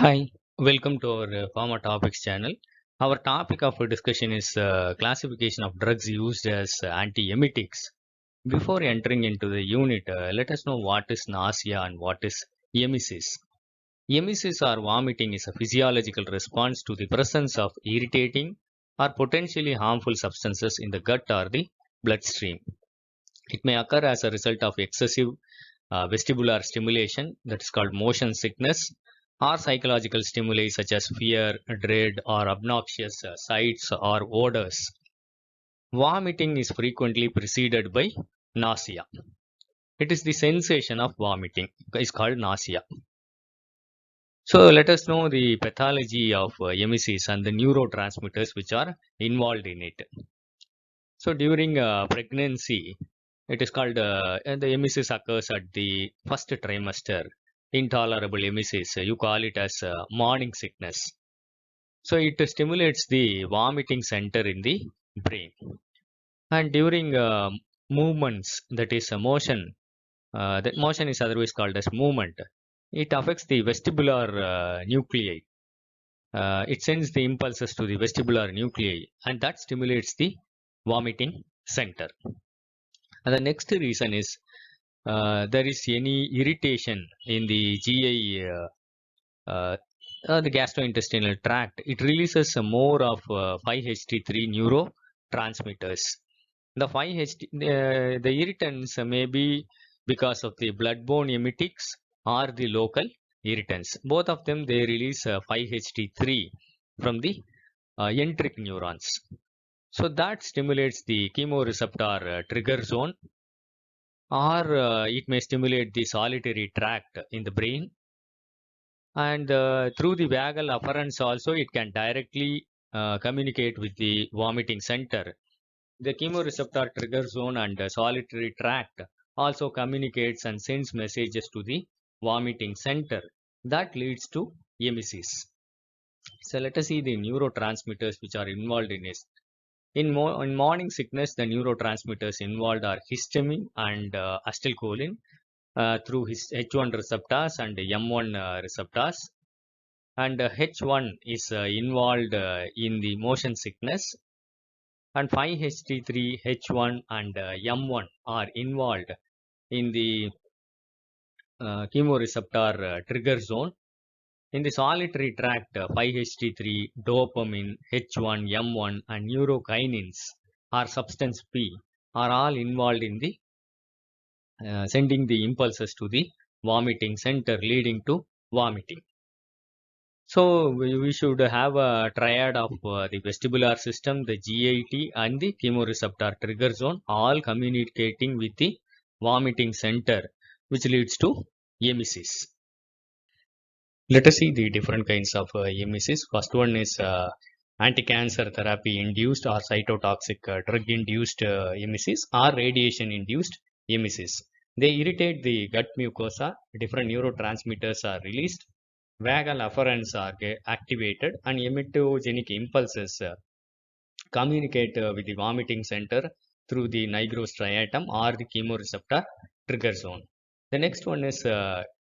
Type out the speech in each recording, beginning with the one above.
Hi, welcome to our Pharma Topics channel. Our topic of discussion is classification of drugs used as antiemetics. Before entering into the unit, let us know what is nausea and what is emesis. Emesis or vomiting is a physiological response to the presence of irritating or potentially harmful substances in the gut or the bloodstream. It may occur as a result of excessive vestibular stimulation, that is called motion sickness, or psychological stimuli such as fear, dread, or obnoxious sights or odors. Vomiting is frequently preceded by nausea. It is the sensation of vomiting is called nausea. So let us know the pathology of emesis and the neurotransmitters which are involved in it. So during pregnancy, it is called the emesis occurs at the first trimester. Intolerable emesis, you call it as morning sickness. So it stimulates the vomiting center in the brain. And during movements, that is motion, that motion is otherwise called as movement. It affects the vestibular nuclei. It sends the impulses to the vestibular nuclei, and that stimulates the vomiting center. And the next reason is there is any irritation in the GI, the gastrointestinal tract. It releases more of 5-HT3 neurotransmitters. The 5-HT, the irritants may be because of the bloodborne emetics or the local irritants. Both of them, they release 5-HT3 from the enteric neurons. So that stimulates the chemoreceptor trigger zone, or it may stimulate the solitary tract in the brain. And through the vagal afferents also, it can directly communicate with the vomiting center. The chemoreceptor trigger zone and solitary tract also communicates and sends messages to the vomiting center. That leads to emesis. So let us see the neurotransmitters which are involved in it. In morning sickness, the neurotransmitters involved are histamine and acetylcholine through his H1 receptors and M1 receptors. And H1 is involved in the motion sickness, and 5-HT3, H1, and M1 are involved in the chemoreceptor trigger zone. In the solitary tract, 5-HT3, dopamine, H1, M1, and neurokinins or substance P are all involved in the sending the impulses to the vomiting center, leading to vomiting. So we should have a triad of the vestibular system, the GIT, and the chemoreceptor trigger zone, all communicating with the vomiting center, which leads to emesis. Let us see the different kinds of emesis. First one is anti-cancer therapy induced or cytotoxic drug induced emesis or radiation induced emesis. They irritate the gut mucosa, different neurotransmitters are released, vagal afferents are activated, and emetogenic impulses communicate with the vomiting center through the nigrostriatum or the chemoreceptor trigger zone. The next one is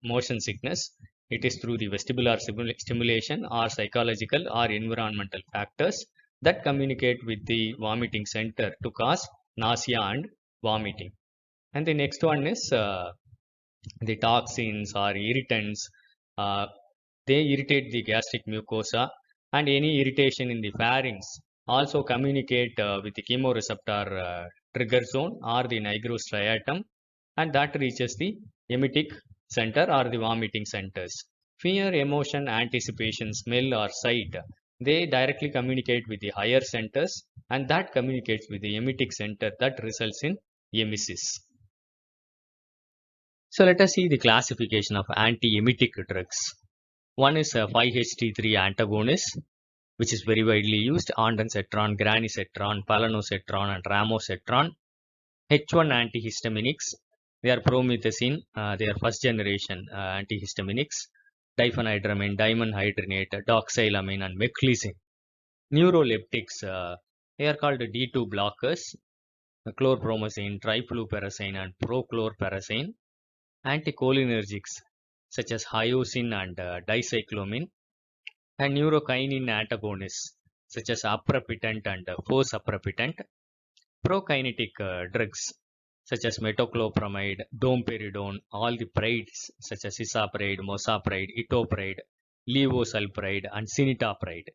motion sickness. It is through the vestibular stimulation or psychological or environmental factors that communicate with the vomiting center to cause nausea and vomiting. And the next one is the toxins or irritants. Uh, they irritate the gastric mucosa, and any irritation in the pharynx also communicate with the chemoreceptor trigger zone or the nigrostriatum, and that reaches the emetic center or the vomiting centers. Fear, emotion, anticipation, smell, or sight, they directly communicate with the higher centers, and that communicates with the emetic center that results in emesis. So let us see the classification of antiemetic drugs. One is a 5-HT3 antagonist, which is very widely used: ondansetron, granisetron, palanosetron, and ramosetron. H1 antihistaminics, they are promethazine, they are first generation antihistaminics, diphenhydramine, dimenhydrinate, doxylamine, and meclizine. Neuroleptics, they are called D2 blockers, chlorpromazine, trifluoperazine, and prochlorperazine. Anticholinergics such as hyoscine and dicyclomine, and neurokinin antagonists such as aprepitant and fosaprepitant, prokinetic drugs such as metoclopramide, domperidone, all the prides such as isapride, mosapride, etopride, levosulpride, and cinetapride.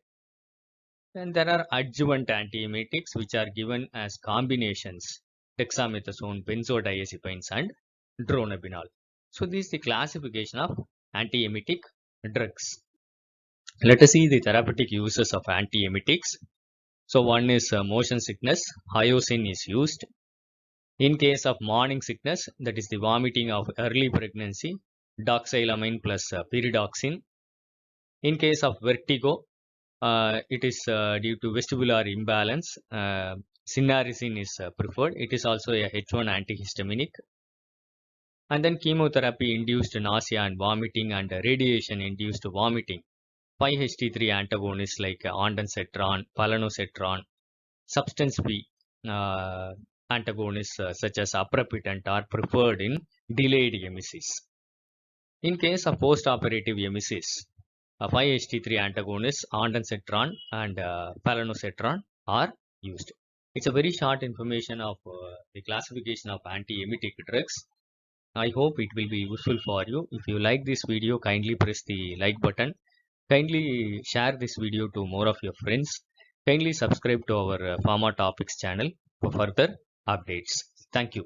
And there are adjuvant antiemetics which are given as combinations, dexamethasone, benzodiazepines, and dronabinol. So this is the classification of antiemetic drugs. Let us see the therapeutic uses of antiemetics. So one is motion sickness, hyoscine is used. In case of morning sickness, that is the vomiting of early pregnancy, doxylamine plus pyridoxine. In case of vertigo, it is due to vestibular imbalance. Cinnarizine is preferred. It is also a H1 antihistaminic. And then chemotherapy-induced nausea and vomiting and radiation-induced vomiting. 5-HT3 antagonists like ondansetron, palonosetron, substance P antagonists such as aprepitant are preferred in delayed emesis. In case of postoperative emesis, 5-HT3 antagonists, ondansetron and palonosetron are used. It's a very short information of the classification of antiemetic drugs. I hope it will be useful for you. If you like this video, kindly press the like button. Kindly share this video to more of your friends. Kindly subscribe to our Pharma Topics channel for further updates. Thank you.